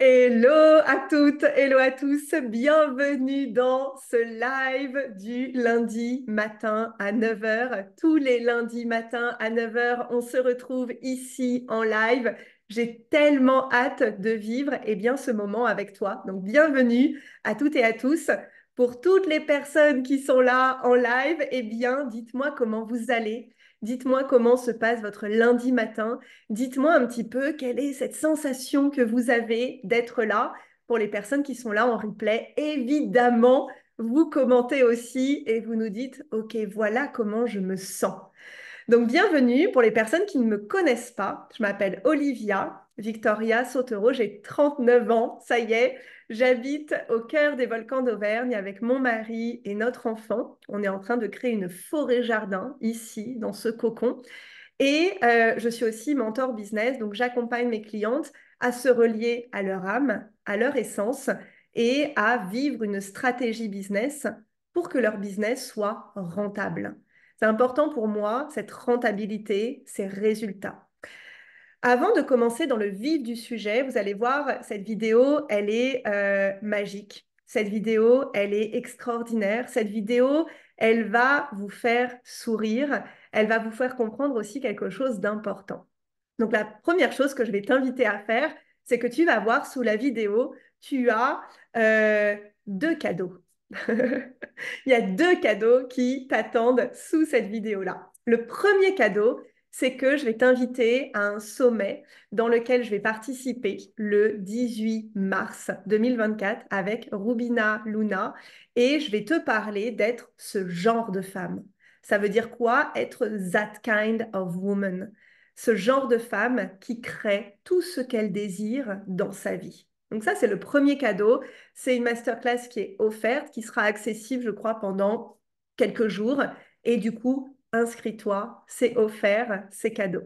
Hello à toutes, hello à tous, bienvenue dans ce live du lundi matin à 9 heures. Tous les lundis matins à 9 heures, on se retrouve ici en live. J'ai tellement hâte de vivre ce moment avec toi. Donc bienvenue à toutes et à tous. Pour toutes les personnes qui sont là en live, dites-moi comment vous allez. Dites-moi comment se passe votre lundi matin. Dites-moi un petit peu quelle est cette sensation que vous avez d'être là. Pour les personnes qui sont là en replay, évidemment, vous commentez aussi et vous nous dites, OK, voilà comment je me sens. Donc, bienvenue pour les personnes qui ne me connaissent pas. Je m'appelle Olivia Victoria Sotero, j'ai 39 ans, ça y est, j'habite au cœur des volcans d'Auvergne avec mon mari et notre enfant. On est en train de créer une forêt-jardin ici, dans ce cocon. Je suis aussi mentor business, donc j'accompagne mes clientes à se relier à leur âme, à leur essence et à vivre une stratégie business pour que leur business soit rentable. C'est important pour moi, cette rentabilité, ces résultats. Avant de commencer dans le vif du sujet, vous allez voir, cette vidéo, elle est magique. Cette vidéo, elle est extraordinaire. Cette vidéo, elle va vous faire sourire. Elle va vous faire comprendre aussi quelque chose d'important. Donc, la première chose que je vais t'inviter à faire, c'est que tu vas voir sous la vidéo, tu as euh, deux cadeaux. Il y a deux cadeaux qui t'attendent sous cette vidéo-là. Le premier cadeau, c'est que je vais t'inviter à un sommet dans lequel je vais participer le 18 mars 2024 avec Rubina Luna et je vais te parler d'être ce genre de femme. Ça veut dire quoi? Être that kind of woman. Ce genre de femme qui crée tout ce qu'elle désire dans sa vie. Donc ça, c'est le premier cadeau. C'est une masterclass qui est offerte, qui sera accessible, je crois, pendant quelques jours. Et du coup, inscris-toi, c'est offert, c'est cadeau.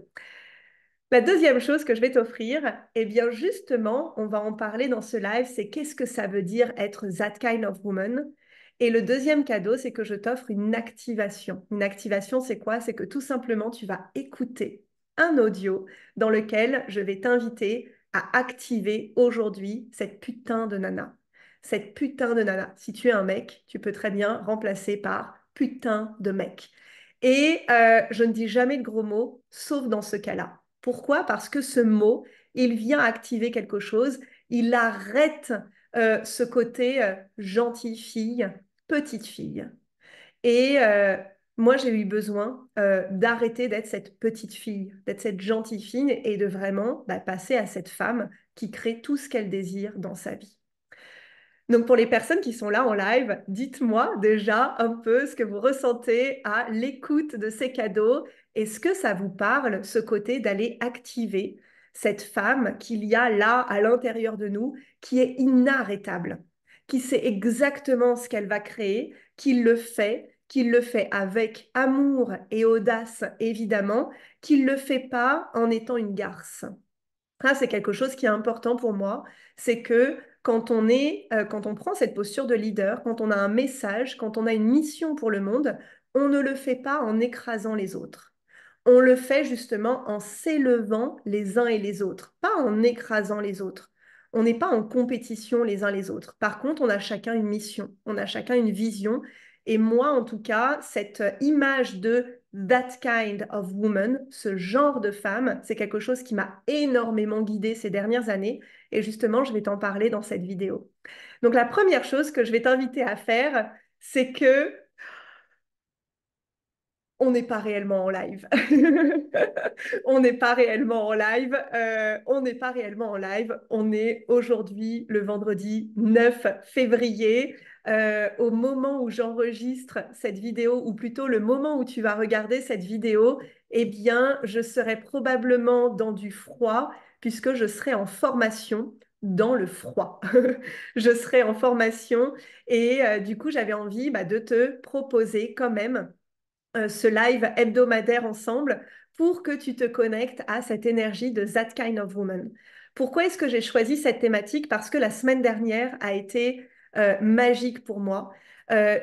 La deuxième chose que je vais t'offrir, justement, on va en parler dans ce live, c'est qu'est-ce que ça veut dire être that kind of woman. Et le deuxième cadeau, c'est que je t'offre une activation. Une activation, c'est quoi? C'est que tout simplement, tu vas écouter un audio dans lequel je vais t'inviter à activer aujourd'hui cette putain de nana. Cette putain de nana. Si tu es un mec, tu peux très bien remplacer par putain de mec. Je ne dis jamais de gros mots, sauf dans ce cas-là. Pourquoi? Parce que ce mot, il vient activer quelque chose, il arrête ce côté gentille fille, petite fille. Et moi, j'ai eu besoin d'arrêter d'être cette petite fille, d'être cette gentille fille et de vraiment passer à cette femme qui crée tout ce qu'elle désire dans sa vie. Donc, pour les personnes qui sont là en live, dites-moi déjà un peu ce que vous ressentez à l'écoute de ces cadeaux. Est-ce que ça vous parle, ce côté d'aller activer cette femme qu'il y a là à l'intérieur de nous, qui est inarrêtable, qui sait exactement ce qu'elle va créer, qu'il le fait avec amour et audace, évidemment, qu'il ne le fait pas en étant une garce. Ça, c'est quelque chose qui est important pour moi, c'est que quand on prend cette posture de leader, quand on a un message, quand on a une mission pour le monde, on ne le fait pas en écrasant les autres. On le fait justement en s'élevant les uns et les autres, pas en écrasant les autres. On n'est pas en compétition les uns les autres. Par contre, on a chacun une mission, on a chacun une vision. Et moi, en tout cas, cette image de that kind of woman, ce genre de femme, c'est quelque chose qui m'a énormément guidée ces dernières années. Et justement, je vais t'en parler dans cette vidéo. Donc, la première chose que je vais t'inviter à faire, c'est que on n'est pas réellement en live. On n'est pas réellement en live. On n'est pas réellement en live. On est aujourd'hui le vendredi 9 février. Au moment où j'enregistre cette vidéo, ou plutôt le moment où tu vas regarder cette vidéo, je serai probablement dans du froid puisque je serai en formation dans le froid. Je serai en formation du coup, j'avais envie de te proposer quand même ce live hebdomadaire ensemble pour que tu te connectes à cette énergie de That Kind of Woman. Pourquoi est-ce que j'ai choisi cette thématique? Parce que la semaine dernière a été magique pour moi.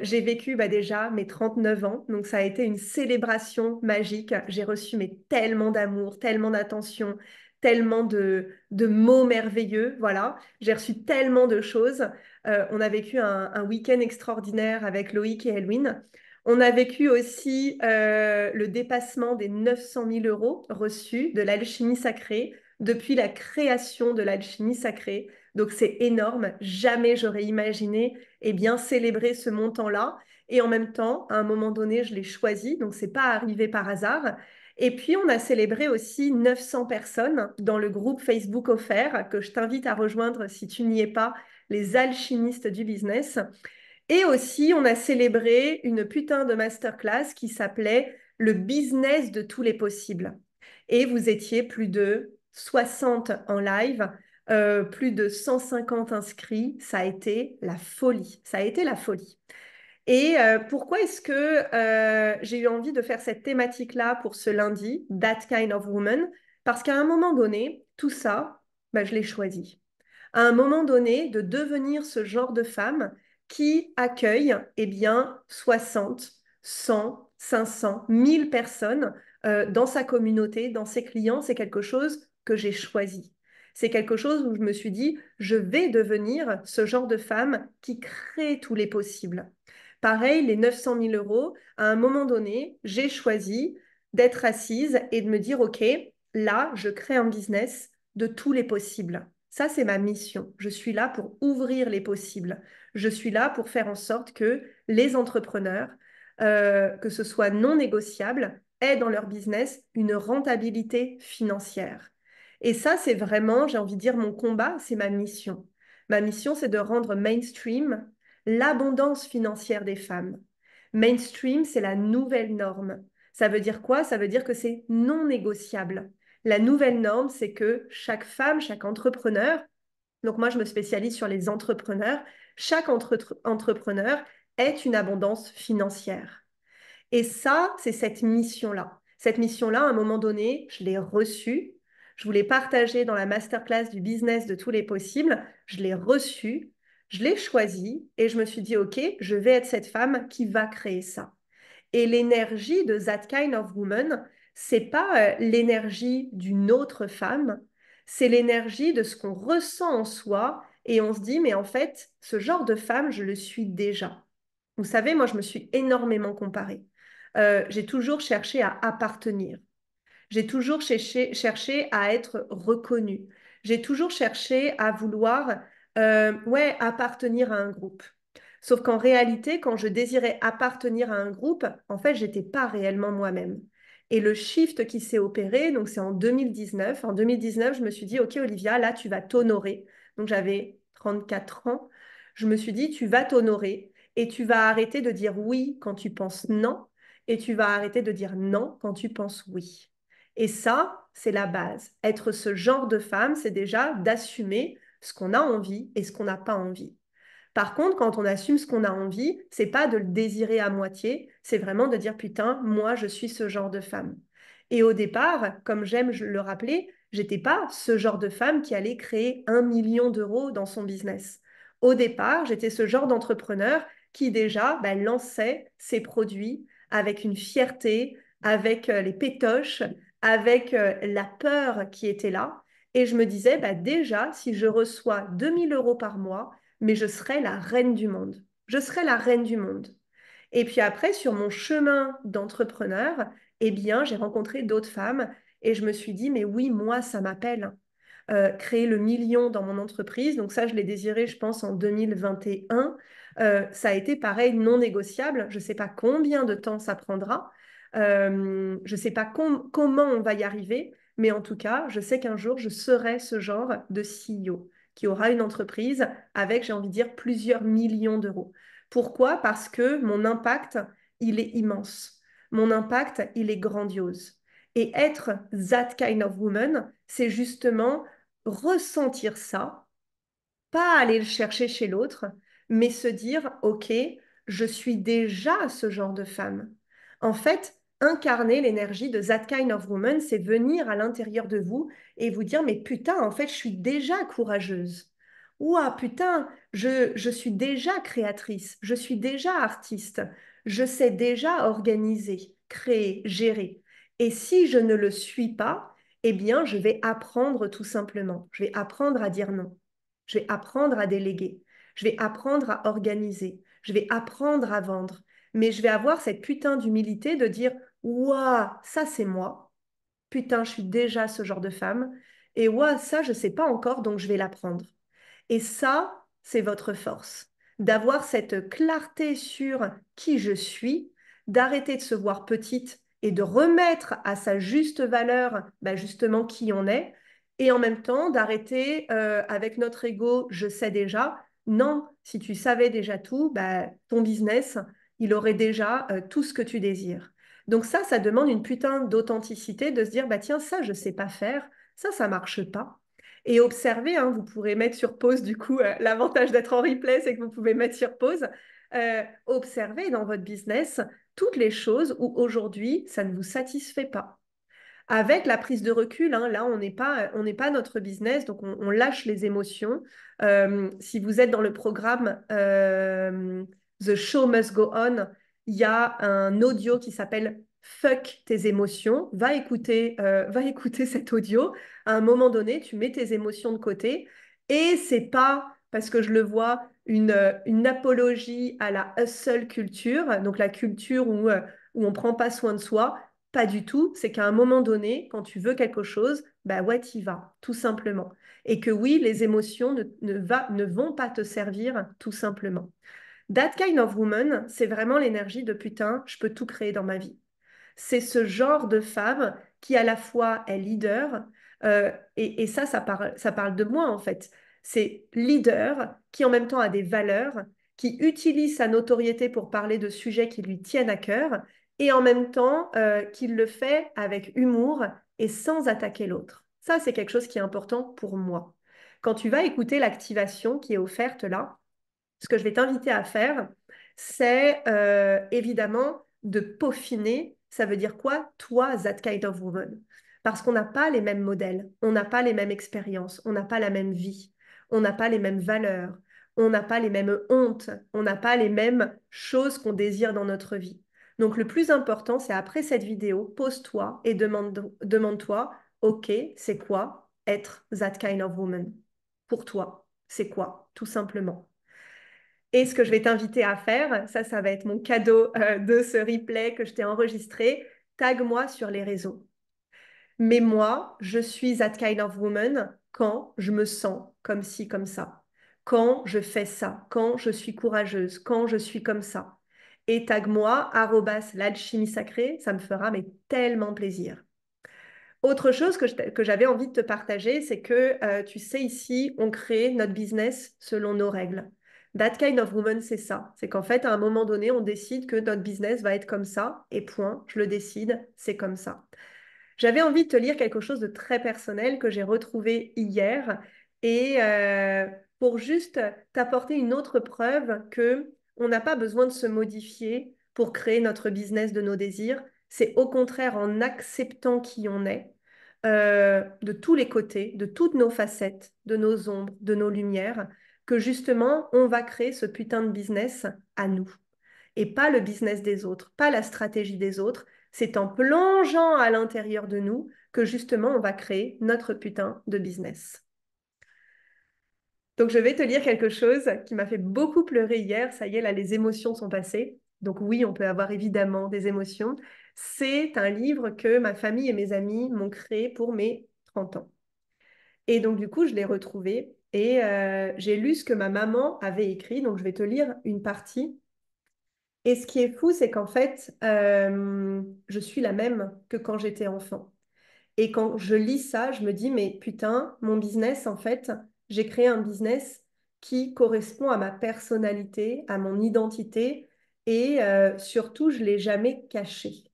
J'ai vécu déjà mes 39 ans, donc ça a été une célébration magique. J'ai reçu tellement d'amour, tellement d'attention, tellement de mots merveilleux. Voilà, j'ai reçu tellement de choses. On a vécu un week-end extraordinaire avec Loïc et Elwin. On a vécu aussi le dépassement des 900 000 euros reçus de l'alchimie sacrée depuis la création de l'alchimie sacrée. Donc c'est énorme. Jamais j'aurais imaginé bien célébrer ce montant-là. Et en même temps, à un moment donné, je l'ai choisi. Donc c'est pas arrivé par hasard. Et puis on a célébré aussi 900 personnes dans le groupe Facebook offert que je t'invite à rejoindre si tu n'y es pas, les alchimistes du business. Et aussi, on a célébré une putain de masterclass qui s'appelait Le business de tous les possibles. Et vous étiez plus de 60 en live, plus de 150 inscrits. Ça a été la folie. Ça a été la folie. Et pourquoi est-ce que j'ai eu envie de faire cette thématique-là pour ce lundi, That Kind of Woman? Parce qu'à un moment donné, tout ça, bah, je l'ai choisi à un moment donné de devenir ce genre de femme qui accueille 60, 100, 500, 1000 personnes dans sa communauté, dans ses clients. C'est quelque chose que j'ai choisi. C'est quelque chose où je me suis dit, je vais devenir ce genre de femme qui crée tous les possibles. Pareil, les 900 000 euros, à un moment donné, j'ai choisi d'être assise et de me dire, OK, là, je crée un business de tous les possibles. Ça, c'est ma mission. Je suis là pour ouvrir les possibles. Je suis là pour faire en sorte que les entrepreneurs, que ce soit non négociable, aient dans leur business une rentabilité financière. Et ça, c'est vraiment, j'ai envie de dire, mon combat, c'est ma mission. Ma mission, c'est de rendre mainstream l'abondance financière des femmes. Mainstream, c'est la nouvelle norme. Ça veut dire quoi? Ça veut dire que c'est non négociable. La nouvelle norme, c'est que chaque femme, chaque entrepreneur, donc moi je me spécialise sur les entrepreneurs, chaque entrepreneur est une abondance financière. Et ça, c'est cette mission-là. Cette mission-là, à un moment donné, je l'ai reçue. Je voulais partager dans la masterclass du business de tous les possibles. Je l'ai reçue, je l'ai choisie et je me suis dit, OK, je vais être cette femme qui va créer ça. Et l'énergie de That Kind of Woman, c'est pas l'énergie d'une autre femme, c'est l'énergie de ce qu'on ressent en soi et on se dit, mais en fait, ce genre de femme, je le suis déjà. Vous savez, moi, je me suis énormément comparée. J'ai toujours cherché à appartenir. J'ai toujours cherché à être reconnue. J'ai toujours cherché à vouloir ouais, appartenir à un groupe. Sauf qu'en réalité, quand je désirais appartenir à un groupe, en fait, j'étais pas réellement moi-même. Et le shift qui s'est opéré, donc c'est en 2019. En 2019, je me suis dit, OK, Olivia, là, tu vas t'honorer. Donc j'avais 34 ans. Je me suis dit, tu vas t'honorer et tu vas arrêter de dire oui quand tu penses non et tu vas arrêter de dire non quand tu penses oui. Et ça, c'est la base. Être ce genre de femme, c'est déjà d'assumer ce qu'on a envie et ce qu'on n'a pas envie. Par contre, quand on assume ce qu'on a envie, c'est pas de le désirer à moitié, c'est vraiment de dire putain, moi je suis ce genre de femme. Et au départ, comme j'aime le rappeler, j'étais pas ce genre de femme qui allait créer 1 million d'euros dans son business. Au départ, j'étais ce genre d'entrepreneur qui déjà lançait ses produits avec une fierté, avec les pétoches, avec la peur qui était là. Et je me disais, déjà, si je reçois 2 000 euros par mois, mais je serai la reine du monde. Je serai la reine du monde. Et puis après, sur mon chemin d'entrepreneur, j'ai rencontré d'autres femmes et je me suis dit, mais oui, moi, ça m'appelle. Créer le million dans mon entreprise, donc ça, je l'ai désiré, je pense, en 2021. Ça a été pareil, non négociable. Je ne sais pas combien de temps ça prendra. Je ne sais pas comment on va y arriver, mais en tout cas, je sais qu'un jour, je serai ce genre de CEO qui aura une entreprise avec, j'ai envie de dire, plusieurs millions d'euros. Pourquoi? Parce que mon impact, il est immense. Mon impact, il est grandiose. Et être that kind of woman, c'est justement ressentir ça, pas aller le chercher chez l'autre, mais se dire, OK, je suis déjà ce genre de femme. En fait, incarner l'énergie de that kind of woman, c'est venir à l'intérieur de vous et vous dire, mais putain, en fait, je suis déjà courageuse. Ouah, putain, je suis déjà créatrice, je suis déjà artiste, je sais déjà organiser, créer, gérer. Et si je ne le suis pas, eh bien, je vais apprendre tout simplement. Je vais apprendre à dire non. Je vais apprendre à déléguer. Je vais apprendre à organiser. Je vais apprendre à vendre. Mais je vais avoir cette putain d'humilité de dire, waouh, ça c'est moi. Putain, je suis déjà ce genre de femme. Et waouh, ça, je ne sais pas encore, donc je vais l'apprendre. Et ça, c'est votre force, d'avoir cette clarté sur qui je suis, d'arrêter de se voir petite et de remettre à sa juste valeur bah, justement qui on est, et en même temps d'arrêter avec notre ego, je sais déjà. Non, si tu savais déjà tout, bah, ton business, il aurait déjà tout ce que tu désires. Donc ça demande une putain d'authenticité, de se dire, bah tiens, ça, je sais pas faire, ça marche pas. Et observez, hein, vous pourrez mettre sur pause, du coup, l'avantage d'être en replay, c'est que vous pouvez mettre sur pause. Observez dans votre business toutes les choses où aujourd'hui, ça ne vous satisfait pas. Avec la prise de recul, hein, là, on n'est pas notre business, donc on lâche les émotions. Si vous êtes dans le programme The Show Must Go On, il y a un audio qui s'appelle Fuck tes émotions. Va écouter cet audio. À un moment donné, tu mets tes émotions de côté et c'est pas parce que je le vois une apologie à la hustle culture, donc la culture où on prend pas soin de soi. Pas du tout, c'est qu'à un moment donné, quand tu veux quelque chose, bah ouais, t'y vas, tout simplement. Et que oui, les émotions ne vont pas te servir, tout simplement. That kind of woman, c'est vraiment l'énergie de putain, je peux tout créer dans ma vie. C'est ce genre de femme qui à la fois est leader, et ça parle de moi en fait. C'est leader qui en même temps a des valeurs, qui utilise sa notoriété pour parler de sujets qui lui tiennent à cœur, et en même temps qu'il le fait avec humour et sans attaquer l'autre. Ça, c'est quelque chose qui est important pour moi. Quand tu vas écouter l'activation qui est offerte là, ce que je vais t'inviter à faire, c'est évidemment de peaufiner. Ça veut dire quoi, toi, that kind of woman? Parce qu'on n'a pas les mêmes modèles, on n'a pas les mêmes expériences, on n'a pas la même vie, on n'a pas les mêmes valeurs, on n'a pas les mêmes hontes, on n'a pas les mêmes choses qu'on désire dans notre vie. Donc le plus important, c'est après cette vidéo, pose-toi et demande-toi, OK, c'est quoi être that kind of woman? Pour toi, c'est quoi, tout simplement. Et ce que je vais t'inviter à faire, ça va être mon cadeau de ce replay que je t'ai enregistré. Tag-moi sur les réseaux. Mais moi, je suis that kind of woman quand je me sens comme ci, comme ça. Quand je fais ça. Quand je suis courageuse. Quand je suis comme ça. Et tag-moi, @l'alchimie sacrée. Ça me fera mais tellement plaisir. Autre chose que j'avais envie de te partager, c'est que, tu sais, ici, on crée notre business selon nos règles. That kind of woman, c'est ça. C'est qu'en fait, à un moment donné, on décide que notre business va être comme ça, et point, je le décide, c'est comme ça. J'avais envie de te lire quelque chose de très personnel que j'ai retrouvé hier, et pour juste t'apporter une autre preuve que on n'a pas besoin de se modifier pour créer notre business de nos désirs. C'est au contraire en acceptant qui on est, de tous les côtés, de toutes nos facettes, de nos ombres, de nos lumières, que justement, on va créer ce putain de business à nous. Et pas le business des autres, pas la stratégie des autres. C'est en plongeant à l'intérieur de nous que justement, on va créer notre putain de business. Donc, je vais te lire quelque chose qui m'a fait beaucoup pleurer hier. Ça y est, là, les émotions sont passées. Donc oui, on peut avoir évidemment des émotions. C'est un livre que ma famille et mes amis m'ont créé pour mes 30 ans. Et donc, du coup, je l'ai retrouvé et j'ai lu ce que ma maman avait écrit. Donc, je vais te lire une partie. Et ce qui est fou, c'est qu'en fait, je suis la même que quand j'étais enfant. Et quand je lis ça, je me dis, mais putain, mon business, en fait, j'ai créé un business qui correspond à ma personnalité, à mon identité, et surtout, je ne l'ai jamais caché.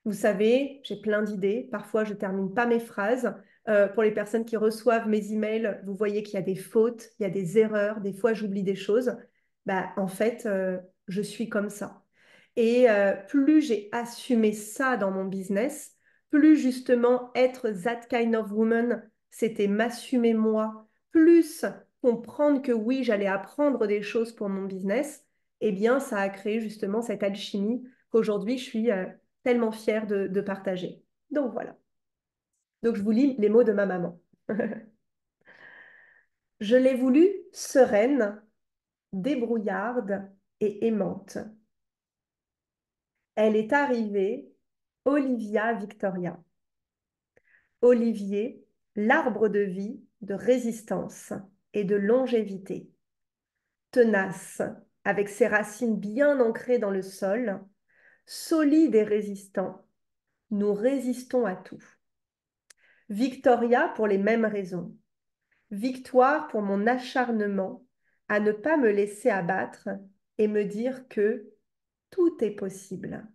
Vous savez, j'ai plein d'idées. Parfois, je ne termine pas mes phrases. Pour les personnes qui reçoivent mes emails, vous voyez qu'il y a des fautes, il y a des erreurs. Des fois, j'oublie des choses. Bah, en fait, je suis comme ça. Et plus j'ai assumé ça dans mon business, plus justement être that kind of woman, c'était m'assumer moi, plus comprendre que oui, j'allais apprendre des choses pour mon business, eh bien, ça a créé justement cette alchimie qu'aujourd'hui, je suis tellement fière de partager. Donc voilà. Donc, je vous lis les mots de ma maman. Je l'ai voulu sereine, débrouillarde et aimante. Elle est arrivée, Olivia Victoria. Olivier, l'arbre de vie, de résistance et de longévité. Tenace, avec ses racines bien ancrées dans le sol, solide et résistant, nous résistons à tout. Victoria pour les mêmes raisons. Victoire pour mon acharnement à ne pas me laisser abattre et me dire que tout est possible.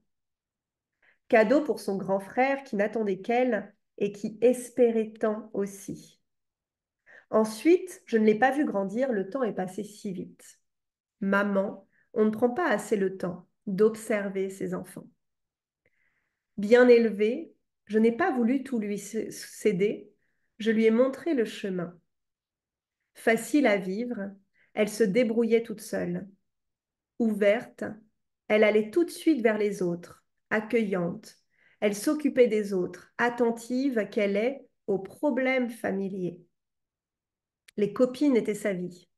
Cadeau pour son grand frère qui n'attendait qu'elle et qui espérait tant aussi. Ensuite, je ne l'ai pas vu grandir, le temps est passé si vite. Maman, on ne prend pas assez le temps d'observer ses enfants. Bien élevé, je n'ai pas voulu tout lui céder, je lui ai montré le chemin. Facile à vivre, elle se débrouillait toute seule. Ouverte, elle allait tout de suite vers les autres, accueillante. Elle s'occupait des autres, attentive qu'elle est aux problèmes familiers. Les copines étaient sa vie.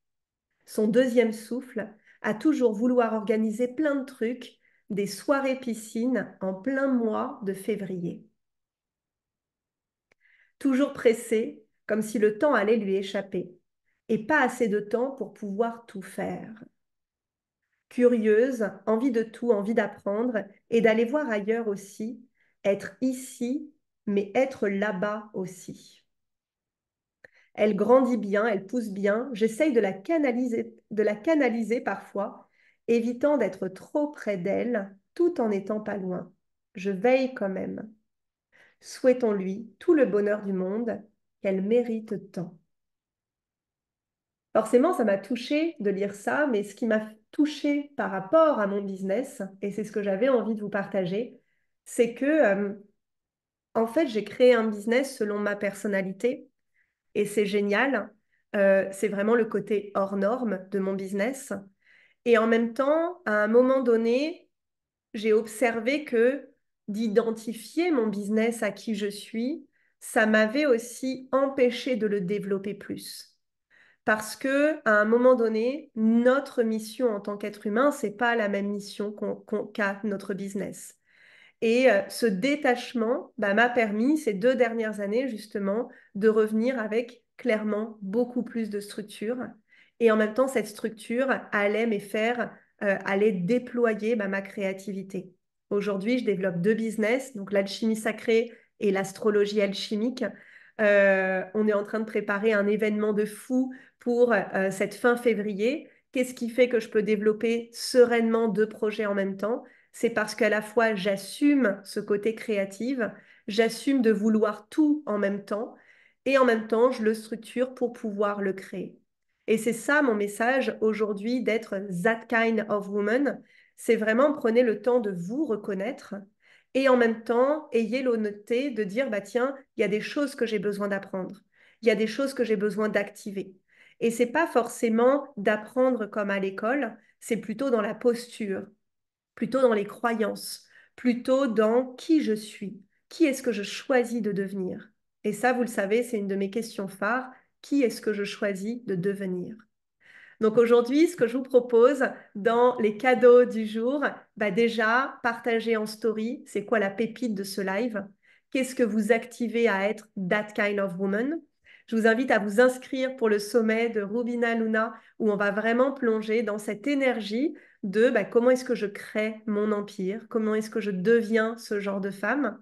Son deuxième souffle, à toujours vouloir organiser plein de trucs, des soirées piscine en plein mois de février. Toujours pressée, comme si le temps allait lui échapper, et pas assez de temps pour pouvoir tout faire. Curieuse, envie de tout, envie d'apprendre et d'aller voir ailleurs aussi, être ici, mais être là-bas aussi. Elle grandit bien, elle pousse bien, j'essaye de la canaliser parfois, évitant d'être trop près d'elle, tout en n'étant pas loin. Je veille quand même. Souhaitons-lui tout le bonheur du monde qu'elle mérite tant. Forcément, ça m'a touchée de lire ça, mais ce qui m'a touchée par rapport à mon business, et c'est ce que j'avais envie de vous partager, c'est que, en fait, j'ai créé un business selon ma personnalité, et c'est génial. C'est vraiment le côté hors norme de mon business. Et en même temps, à un moment donné, j'ai observé que d'identifier mon business à qui je suis, ça m'avait aussi empêché de le développer plus. Parce que à un moment donné, notre mission en tant qu'être humain, c'est pas la même mission qu'a notre business. Et ce détachement m'a permis ces 2 dernières années justement de revenir avec clairement beaucoup plus de structure. Et en même temps, cette structure allait me faire aller déployer ma créativité. Aujourd'hui, je développe 2 business, donc l'alchimie sacrée et l'astrologie alchimique. On est en train de préparer un événement de fou pour cette fin février. Qu'est-ce qui fait que je peux développer sereinement 2 projets en même temps? C'est parce qu'à la fois j'assume ce côté créatif, j'assume de vouloir tout en même temps, et en même temps je le structure pour pouvoir le créer. Et c'est ça mon message aujourd'hui d'être that kind of woman. C'est vraiment prenez le temps de vous reconnaître et en même temps ayez l'honnêteté de dire bah tiens, il y a des choses que j'ai besoin d'apprendre, il y a des choses que j'ai besoin d'activer. Et c'est pas forcément d'apprendre comme à l'école, c'est plutôt dans la posture, plutôt dans les croyances, plutôt dans qui je suis, qui est-ce que je choisis de devenir. Et ça, vous le savez, c'est une de mes questions phares, qui est-ce que je choisis de devenir? Donc aujourd'hui, ce que je vous propose dans les cadeaux du jour, bah déjà, partager en story, c'est quoi la pépite de ce live? Qu'est-ce que vous activez à être that kind of woman? Je vous invite à vous inscrire pour le sommet de Rubina Luna où on va vraiment plonger dans cette énergie de bah, comment est-ce que je crée mon empire, comment est-ce que je deviens ce genre de femme.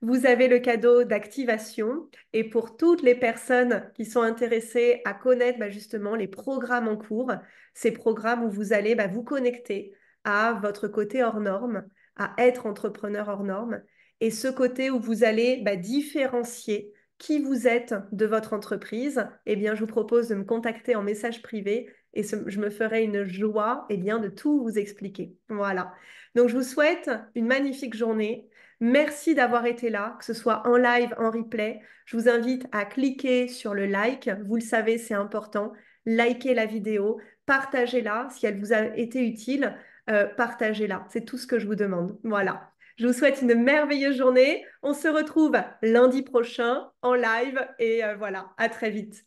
Vous avez le cadeau d'activation et pour toutes les personnes qui sont intéressées à connaître justement les programmes en cours, ces programmes où vous allez vous connecter à votre côté hors norme, à être entrepreneur hors norme et ce côté où vous allez différencier qui vous êtes de votre entreprise, eh bien, je vous propose de me contacter en message privé et je me ferai une joie de tout vous expliquer. Voilà. Donc, je vous souhaite une magnifique journée. Merci d'avoir été là, que ce soit en live, en replay. Je vous invite à cliquer sur le like. Vous le savez, c'est important. Likez la vidéo, partagez-la. Si elle vous a été utile, partagez-la. C'est tout ce que je vous demande. Voilà. Je vous souhaite une merveilleuse journée. On se retrouve lundi prochain en live et voilà, à très vite.